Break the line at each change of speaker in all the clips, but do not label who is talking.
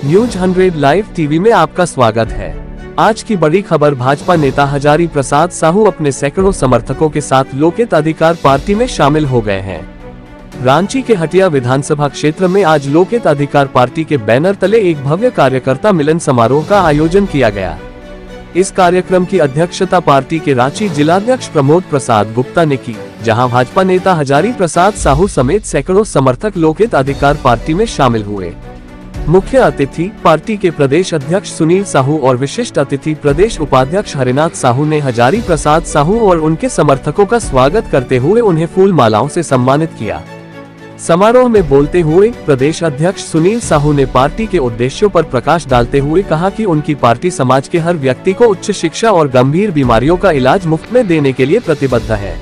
News 100 live TV में आपका स्वागत है। आज की बड़ी खबर, भाजपा नेता हजारी प्रसाद साहू अपने सैकड़ों समर्थकों के साथ लोकित अधिकार पार्टी में शामिल हो गए हैं। रांची के हटिया विधानसभा क्षेत्र में आज लोकित अधिकार पार्टी के बैनर तले एक भव्य कार्यकर्ता मिलन समारोह का आयोजन किया गया। इस कार्यक्रम की अध्यक्षता पार्टी के रांची जिलाध्यक्ष प्रमोद प्रसाद गुप्ता ने की, जहां भाजपा नेता हजारी प्रसाद साहू समेत सैकड़ों समर्थक लोकित अधिकार पार्टी में शामिल हुए। मुख्य अतिथि पार्टी के प्रदेश अध्यक्ष सुनील साहू और विशिष्ट अतिथि प्रदेश उपाध्यक्ष हरिनाथ साहू ने हजारी प्रसाद साहू और उनके समर्थकों का स्वागत करते हुए उन्हें फूल मालाओं से सम्मानित किया। समारोह में बोलते हुए प्रदेश अध्यक्ष सुनील साहू ने पार्टी के उद्देश्यों पर प्रकाश डालते हुए कहा कि उनकी पार्टी समाज के हर व्यक्ति को उच्च शिक्षा और गंभीर बीमारियों का इलाज मुफ्त में देने के लिए प्रतिबद्ध है।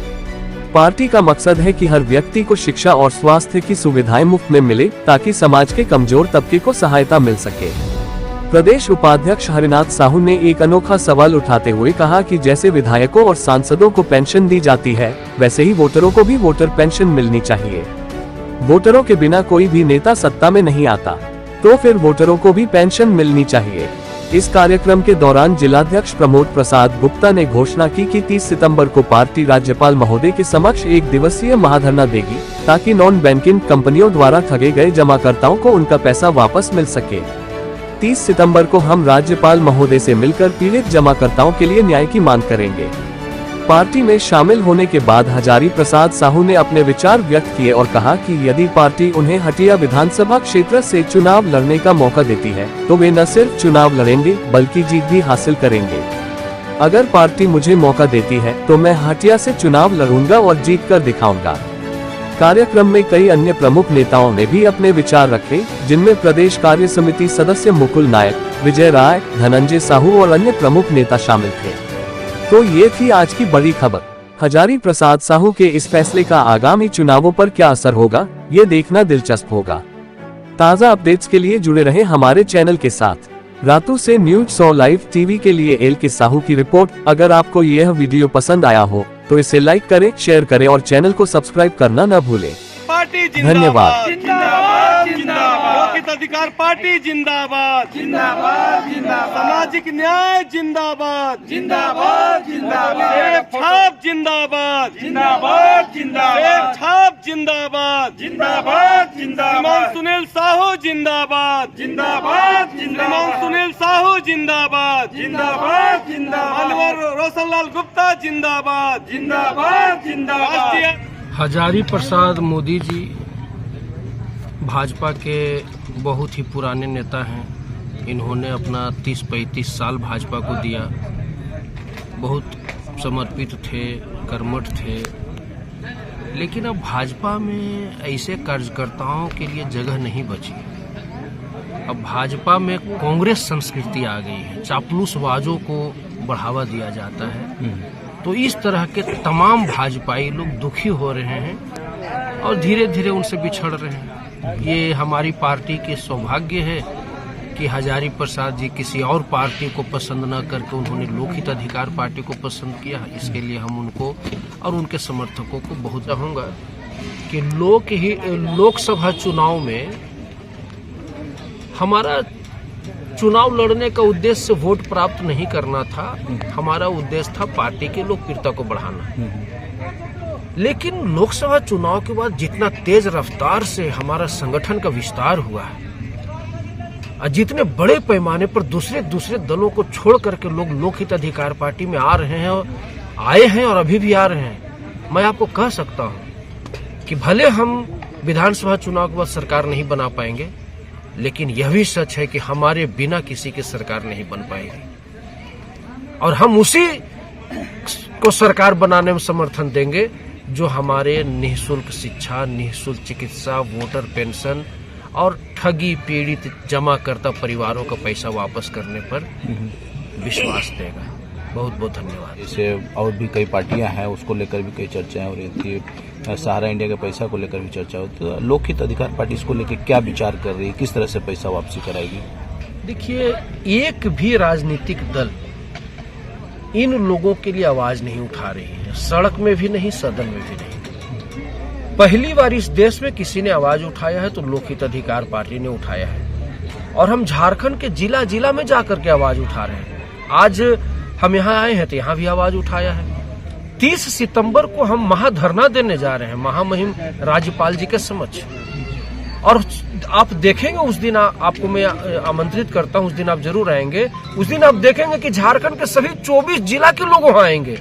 पार्टी का मकसद है कि हर व्यक्ति को शिक्षा और स्वास्थ्य की सुविधाएं मुफ्त में मिले, ताकि समाज के कमजोर तबके को सहायता मिल सके। प्रदेश उपाध्यक्ष हरिनाथ साहू ने एक अनोखा सवाल उठाते हुए कहा कि जैसे विधायकों और सांसदों को पेंशन दी जाती है, वैसे ही वोटरों को भी वोटर पेंशन मिलनी चाहिए। वोटरों के बिना कोई भी नेता सत्ता में नहीं आता, तो फिर वोटरों को भी पेंशन मिलनी चाहिए। इस कार्यक्रम के दौरान जिलाध्यक्ष प्रमोद प्रसाद गुप्ता ने घोषणा की कि 30 सितंबर को पार्टी राज्यपाल महोदय के समक्ष 1 दिवसीय महाधरना देगी, ताकि नॉन बैंकिंग कंपनियों द्वारा ठगे गए जमाकर्ताओं को उनका पैसा वापस मिल सके। 30 सितंबर को हम राज्यपाल महोदय से मिलकर पीड़ित जमाकर्ताओं के लिए न्याय की मांग करेंगे। पार्टी में शामिल होने के बाद हजारी प्रसाद साहू ने अपने विचार व्यक्त किए और कहा कि यदि पार्टी उन्हें हटिया विधानसभा क्षेत्र से चुनाव लड़ने का मौका देती है, तो वे न सिर्फ चुनाव लड़ेंगे बल्कि जीत भी हासिल करेंगे। अगर पार्टी मुझे मौका देती है तो मैं हटिया से चुनाव लड़ूंगा और जीत कर दिखाऊंगा। कार्यक्रम में कई अन्य प्रमुख नेताओं ने भी अपने विचार रखे, जिनमें प्रदेश कार्य समिति सदस्य मुकुल नायक, विजय राय, धनंजय साहू और अन्य प्रमुख नेता शामिल थे। तो ये थी आज की बड़ी खबर। हजारी प्रसाद साहू के इस फैसले का आगामी चुनावों पर क्या असर होगा, ये देखना दिलचस्प होगा। ताज़ा अपडेट्स के लिए जुड़े रहें हमारे चैनल के साथ। रातू से न्यूज 100 लाइव टीवी के लिए एल के साहू की रिपोर्ट। अगर आपको यह वीडियो पसंद आया हो तो इसे लाइक करें, शेयर करें और चैनल को सब्सक्राइब करना न भूलें। धन्यवाद।
लोकित अधिकार पार्टी जिंदाबाद, जिंदाबाद, जिंदाबाद। सामाजिक न्याय जिंदाबाद, जिंदाबाद, जिंदाबाद। छाप जिंदाबाद, जिंदाबाद, जिंदाबाद। छाप जिंदाबाद, जिंदाबाद, जिंदाबाद। सुनील साहू जिंदाबाद, जिंदाबाद, जिंदाबाद। सुनील साहू जिंदाबाद, जिंदाबाद, जिंदाबाद। रोशनलाल गुप्ता जिंदाबाद, जिंदाबाद, जिंदाबाद।
हजारी प्रसाद मोदी जी भाजपा के बहुत ही पुराने नेता हैं। इन्होंने अपना 30-35 साल भाजपा को दिया। बहुत समर्पित थे, कर्मठ थे। लेकिन अब भाजपा में ऐसे कार्यकर्ताओं के लिए जगह नहीं बची। अब भाजपा में कांग्रेस संस्कृति आ गई है, चापलूसबाजों को बढ़ावा दिया जाता है। तो इस तरह के तमाम भाजपाई लोग दुखी हो रहे हैं और धीरे धीरे उनसे बिछड़ रहे हैं। ये हमारी पार्टी के सौभाग्य है कि हजारी प्रसाद जी किसी और पार्टी को पसंद न करके उन्होंने लोकहित अधिकार पार्टी को पसंद किया। इसके लिए हम उनको और उनके समर्थकों को बहुत चाहूँगा कि लोकसभा चुनाव में हमारा चुनाव लड़ने का उद्देश्य वोट प्राप्त नहीं करना था। हमारा उद्देश्य था पार्टी की लोकप्रियता को बढ़ाना। लेकिन लोकसभा चुनाव के बाद जितना तेज रफ्तार से हमारा संगठन का विस्तार हुआ है और जितने बड़े पैमाने पर दूसरे दलों को छोड़ करके लोग लोकहित अधिकार पार्टी में आ रहे हैं, आए हैं और अभी भी आ रहे हैं, मैं आपको कह सकता हूं कि भले हम विधानसभा चुनाव के बाद सरकार नहीं बना पाएंगे, लेकिन यह भी सच है कि हमारे बिना किसी की सरकार नहीं बन पाएगी और हम उसी को सरकार बनाने में समर्थन देंगे जो हमारे निःशुल्क शिक्षा, निःशुल्क चिकित्सा, वोटर पेंशन और ठगी पीड़ित जमाकर्ता परिवारों का पैसा वापस करने पर विश्वास देगा। बहुत बहुत धन्यवाद।
इसे और भी कई पार्टियां हैं, उसको लेकर भी कई चर्चाएं हो रही थी। सहारा इंडिया के पैसा को लेकर भी चर्चा होती है। लोकहित अधिकार पार्टी इसको लेकर क्या विचार कर रही है, किस तरह से पैसा वापसी कराएगी?
देखिए, एक भी राजनीतिक दल इन लोगों के लिए आवाज नहीं उठा रही है, सड़क में भी नहीं, सदन में भी नहीं। पहली बार इस देश में किसी ने आवाज उठाया है तो लोकहित अधिकार पार्टी ने उठाया है और हम झारखंड के जिला जिला में जाकर के आवाज उठा रहे हैं। आज हम यहाँ आए हैं तो यहाँ भी आवाज उठाया है। 30 सितंबर को हम महाधरना देने जा रहे हैं महामहिम राज्यपाल जी के समक्ष, और आप देखेंगे उस दिन, आपको मैं आमंत्रित करता हूं, उस दिन आप जरूर आएंगे। उस दिन आप देखेंगे कि झारखंड के सभी 24 जिला के लोग वहां आएंगे।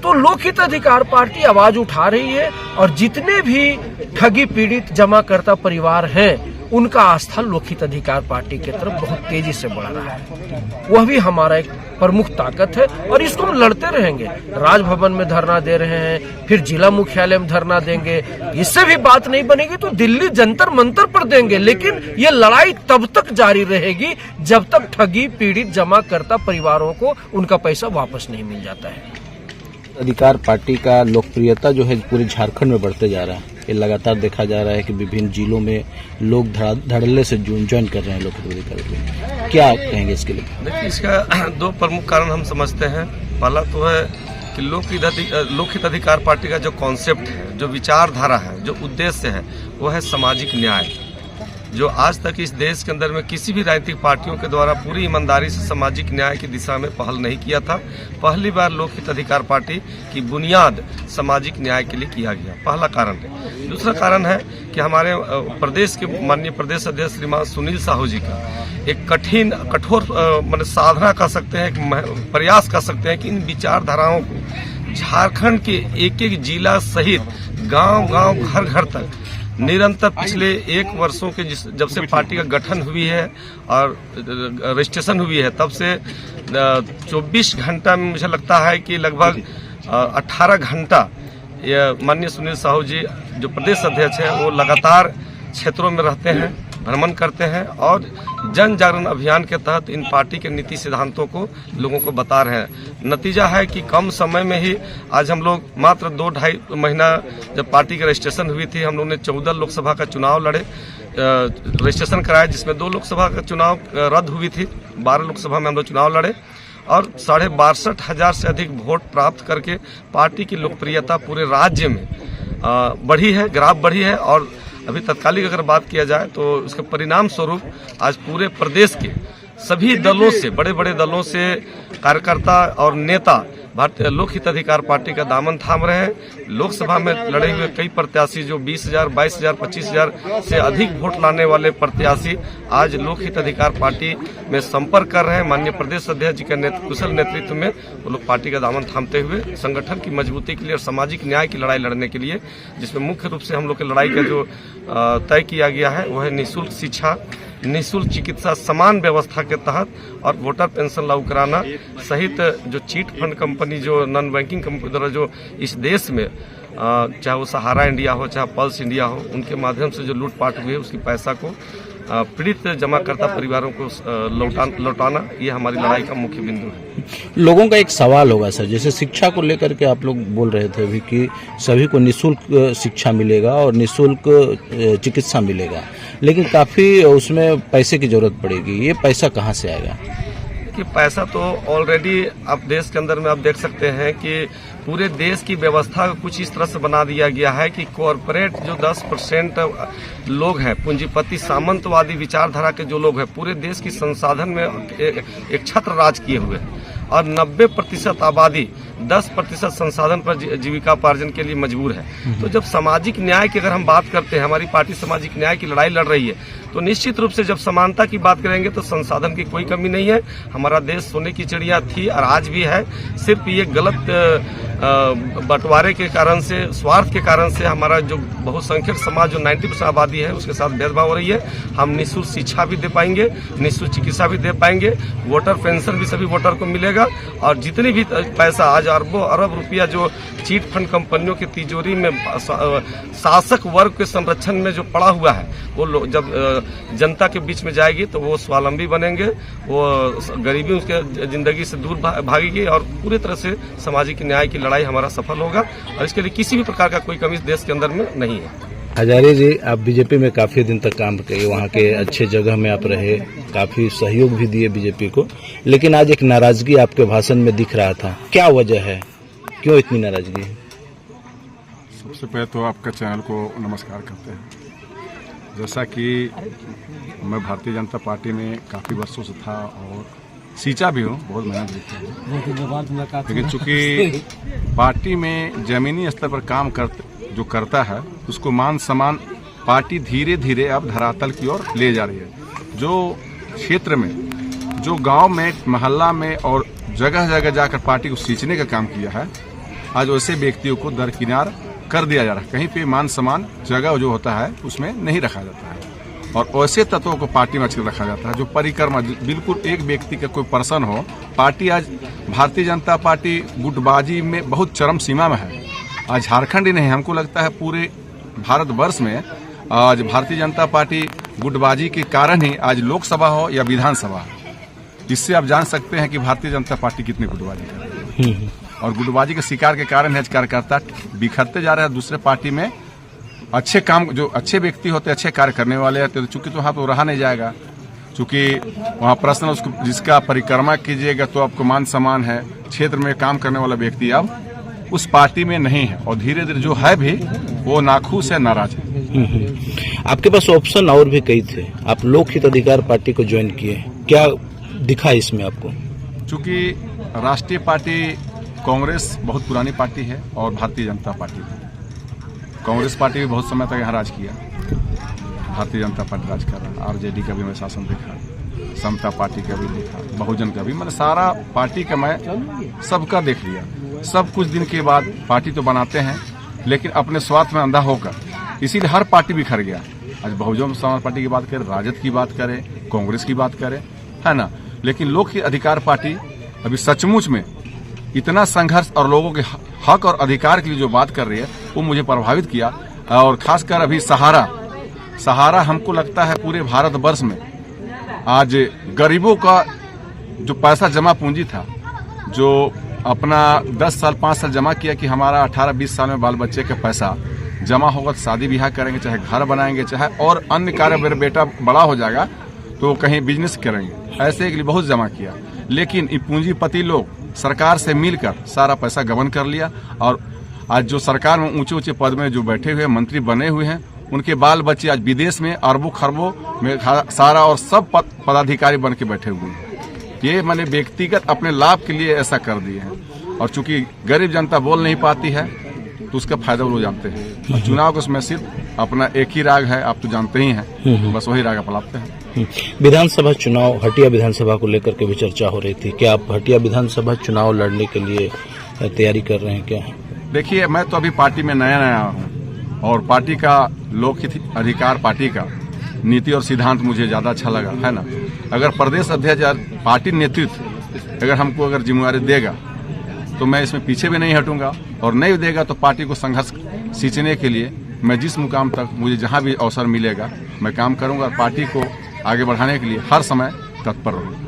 तो लोकहित अधिकार पार्टी आवाज उठा रही है, और जितने भी ठगी पीड़ित जमाकर्ता परिवार हैं उनका आस्था लोकहित अधिकार पार्टी की तरफ बहुत तेजी से बढ़ रहा है। वह भी हमारा एक प्रमुख ताकत है, और इसको हम लड़ते रहेंगे। राजभवन में धरना दे रहे हैं, फिर जिला मुख्यालय में धरना देंगे। इससे भी बात नहीं बनेगी तो दिल्ली जंतर मंतर पर देंगे, लेकिन ये लड़ाई तब तक जारी रहेगी जब तक ठगी पीड़ित जमाकर्ता परिवारों को उनका पैसा वापस नहीं मिल जाता है।
अधिकार पार्टी का लोकप्रियता जो है पूरे झारखंड में बढ़ते जा रहा है। ये लगातार देखा जा रहा है कि विभिन्न जिलों में लोग धड़ल्ले से ज्वाइन कर रहे हैं लोकहित अधिकार पार्टी। क्या कहेंगे इसके लिए?
देखिए, इसका दो प्रमुख कारण हम समझते हैं। पहला तो है कि लोकहित अधिकार पार्टी का जो कॉन्सेप्ट है, जो विचारधारा है, जो उद्देश्य है, वो है सामाजिक न्याय। जो आज तक इस देश के अंदर में किसी भी राजनीतिक पार्टियों के द्वारा पूरी ईमानदारी से सामाजिक न्याय की दिशा में पहल नहीं किया था। पहली बार लोकहित अधिकार पार्टी की बुनियाद सामाजिक न्याय के लिए किया गया, पहला कारण है। दूसरा कारण है कि हमारे प्रदेश के माननीय प्रदेश अध्यक्ष श्रीमान सुनील साहू जी का एक कठोर मतलब साधना कर सकते हैं, एक प्रयास कर सकते हैं कि इन विचारधाराओं को झारखंड के एक एक जिला सहित गांव-गांव, घर-घर तक निरंतर पिछले 1 वर्षों के जब से पार्टी का गठन हुई है और रजिस्ट्रेशन हुई है, तब से 24 घंटा में मुझे लगता है कि लगभग 18 घंटा माननीय सुनील साहू जी जो प्रदेश अध्यक्ष हैं वो लगातार क्षेत्रों में रहते हैं, भ्रमण करते हैं और जन जागरण अभियान के तहत इन पार्टी के नीति सिद्धांतों को लोगों को बता रहे हैं। नतीजा है कि कम समय में ही आज हम लोग मात्र 2-2.5 महीना जब पार्टी की रजिस्ट्रेशन हुई थी, हम लोगों ने 14 लोकसभा का चुनाव लड़े, रजिस्ट्रेशन कराया, जिसमें 2 लोकसभा का चुनाव रद्द हुई थी। 12 लोकसभा में हम लोग चुनाव लड़े और 62,500 से अधिक वोट प्राप्त करके पार्टी की लोकप्रियता पूरे राज्य में बढ़ी है, ग्राफ बढ़ी है। और अभी तत्कालिक अगर बात किया जाए तो उसके परिणाम स्वरूप आज पूरे प्रदेश के सभी दलों से, बड़े बड़े दलों से कार्यकर्ता और नेता भारतीय लोकहित अधिकार पार्टी का दामन थाम रहे हैं। लोकसभा में लड़े हुए कई प्रत्याशी जो 20,000, 22,000, 25,000 से अधिक वोट लाने वाले प्रत्याशी आज लोकहित अधिकार पार्टी में संपर्क कर रहे हैं। माननीय प्रदेश अध्यक्ष जी के कुशल नेतृत्व में वो लोग पार्टी का दामन थामते हुए संगठन की मजबूती के लिए और सामाजिक न्याय की लड़ाई लड़ने के लिए, जिसमें मुख्य रूप से हम लोग की लड़ाई का जो तय किया गया है वो है निःशुल्क शिक्षा, निःशुल्क चिकित्सा समान व्यवस्था के तहत और वोटर पेंशन लागू कराना सहित जो चीट फंड कंपनी, जो नॉन बैंकिंग कंपनी द्वारा जो इस देश में चाहे वो सहारा इंडिया हो, चाहे पल्स इंडिया हो, उनके माध्यम से जो लूटपाट हुई है उसकी पैसा को पीड़ित जमाकर्ता परिवारों को लौटाना, ये हमारी लड़ाई का मुख्य बिंदु है।
लोगों का एक सवाल होगा सर, जैसे शिक्षा को लेकर के आप लोग बोल रहे थे अभी कि सभी को निःशुल्क शिक्षा मिलेगा और निःशुल्क चिकित्सा मिलेगा, लेकिन काफी उसमें पैसे की जरूरत पड़ेगी। ये पैसा कहाँ से आएगा?
कि पैसा तो ऑलरेडी आप देश के अंदर में आप देख सकते हैं कि पूरे देश की व्यवस्था को कुछ इस तरह से बना दिया गया है कि कॉरपोरेट जो 10% लोग हैं, पूंजीपति सामंतवादी विचारधारा के जो लोग हैं, पूरे देश की संसाधन में एक छत्र राज किए हुए हैं और 90% आबादी 10% संसाधन पर जीविकापार्जन के लिए मजबूर है। तो जब सामाजिक न्याय की अगर हम बात करते हैं, हमारी पार्टी सामाजिक न्याय की लड़ाई लड़ रही है, तो निश्चित रूप से जब समानता की बात करेंगे तो संसाधन की कोई कमी नहीं है। हमारा देश सोने की चिड़िया थी और आज भी है। सिर्फ ये गलत बंटवारे के कारण से, स्वार्थ के कारण से हमारा जो बहुसंख्यक समाज जो 90% आबादी है उसके साथ भेदभाव हो रही है। हम निःशुल्क शिक्षा भी दे पाएंगे, निःशुल्क चिकित्सा भी दे पाएंगे, वोटर पेंशन भी सभी वोटर को मिलेगा और जितनी भी पैसा आज अरबों अरब रुपया जो चीट फंड कंपनियों की तिजोरी में शासक वर्ग के संरक्षण में जो पड़ा हुआ है, वो जब जनता के बीच में जाएगी तो वो स्वावलंबी बनेंगे, वो गरीबी उसके जिंदगी से दूर भागेगी और पूरी तरह से सामाजिक न्याय की लड़ाई हमारा सफल होगा और इसके लिए किसी भी प्रकार का कोई कमी देश के अंदर में नहीं है।
हजारे जी, आप बीजेपी में काफी दिन तक काम किए, वहाँ के अच्छे जगह में आप रहे, काफी सहयोग भी दिए बीजेपी को, लेकिन आज एक नाराजगी आपके भाषण में दिख रहा था। क्या वजह है, क्यों इतनी नाराजगी है?
सबसे पहले तो आपका चैनल को नमस्कार करते हैं। जैसा कि मैं भारतीय जनता पार्टी में काफ़ी वर्षों से था और सींचा भी हूँ, बहुत मेहनत भी की, लेकिन चूंकि पार्टी में जमीनी स्तर पर काम जो करता है उसको मान सम्मान पार्टी धीरे धीरे अब धरातल की ओर ले जा रही है। जो क्षेत्र में, जो गांव में, मोहल्ला में और जगह जगह जाकर पार्टी को सींचने का काम किया है, आज वैसे व्यक्तियों को दरकिनार कर दिया जा रहा है। कहीं पे मान सम्मान जगह जो होता है उसमें नहीं रखा जाता है और ऐसे तत्वों को पार्टी में रखा जाता है जो परिक्रमा, बिल्कुल एक व्यक्ति का कोई पर्सन हो। पार्टी आज भारतीय जनता पार्टी गुटबाजी में बहुत चरम सीमा में है। आज झारखंड ही नहीं, हमको लगता है पूरे भारतवर्ष में आज भारतीय जनता पार्टी गुटबाजी के कारण ही आज लोकसभा हो या विधानसभा हो, इससे आप जान सकते हैं कि भारतीय जनता पार्टी कितनी गुटबाजी कर रही है। और गुटबाजी के शिकार के कारण है कार्यकर्ता बिखरते जा रहे हैं दूसरे पार्टी में। अच्छे काम, जो अच्छे व्यक्ति होते, अच्छे कार्य करने वाले होते, चूंकि तो वहाँ तो रहा नहीं जाएगा, चूंकि वहाँ प्रश्न उसको जिसका परिक्रमा कीजिएगा तो आपको मान सम्मान है। क्षेत्र में काम करने वाला व्यक्ति अब उस पार्टी में नहीं है और धीरे धीरे जो है भी वो नाखुश है, नाराज है।
आपके पास ऑप्शन और भी कई थे, आप लोकहित अधिकार पार्टी को ज्वाइन किए, क्या दिखा इसमें आपको?
चूंकि राष्ट्रीय पार्टी कांग्रेस बहुत पुरानी पार्टी है और भारतीय जनता पार्टी, कांग्रेस पार्टी भी बहुत समय तक यहाँ राज किया, भारतीय जनता पार्टी राज कर रहा है। आरजेडी का भी मैं शासन देखा, समता पार्टी का भी देखा, बहुजन का भी, मैंने सारा पार्टी का मैं सबका देख लिया। सब कुछ दिन के बाद पार्टी तो बनाते हैं लेकिन अपने स्वार्थ में अंधा होकर, इसीलिए हर पार्टी बिखर गया। आज बहुजन समाज पार्टी की बात करें, राजद की बात करें, कांग्रेस की बात करें, है ना, लेकिन लोक अधिकार पार्टी अभी सचमुच में इतना संघर्ष और लोगों के हक और अधिकार के लिए जो बात कर रही है वो मुझे प्रभावित किया। और खासकर अभी सहारा हमको लगता है पूरे भारतवर्ष में आज गरीबों का जो पैसा जमा पूंजी था, जो अपना 10 साल 5 साल जमा किया कि हमारा 18-20 साल में बाल बच्चे का पैसा जमा होगा तो शादी ब्याह करेंगे, चाहे घर बनाएंगे, चाहे और अन्य कार्य, मेरा बेटा बड़ा हो जाएगा तो कहीं बिजनेस करेंगे, ऐसे के लिए बहुत जमा किया। लेकिन ये पूंजीपति लोग सरकार से मिलकर सारा पैसा गबन कर लिया और आज जो सरकार में ऊंचे ऊंचे पद में जो बैठे हुए मंत्री बने हुए हैं, उनके बाल बच्चे आज विदेश में अरबों खरबों में सारा और सब पदाधिकारी बन के बैठे हुए हैं। ये मैंने व्यक्तिगत अपने लाभ के लिए ऐसा कर दिए हैं और चूंकि गरीब जनता बोल नहीं पाती है तो उसका फायदा वो जानते हैं। और चुनाव को उसमें सिर्फ अपना एक ही राग है, आप तो जानते ही हैं, बस वही राग अपनाते हैं।
विधानसभा चुनाव, हटिया विधानसभा को लेकर के भी चर्चा हो रही थी, क्या आप हटिया विधानसभा चुनाव लड़ने के लिए तैयारी कर रहे हैं क्या?
देखिए, मैं तो अभी पार्टी में नया हूँ और पार्टी का लोकहित अधिकार पार्टी का नीति और सिद्धांत मुझे ज्यादा अच्छा लगा, है ना। अगर प्रदेश अध्यक्ष पार्टी नेतृत्व अगर हमको अगर जिम्मेवारी देगा तो मैं इसमें पीछे भी नहीं हटूंगा और नहीं देगा तो पार्टी को संघर्ष सींचने के लिए मैं जिस मुकाम तक मुझे जहां भी अवसर मिलेगा मैं काम करूंगा और पार्टी को आगे बढ़ाने के लिए हर समय तत्पर रहूंगा।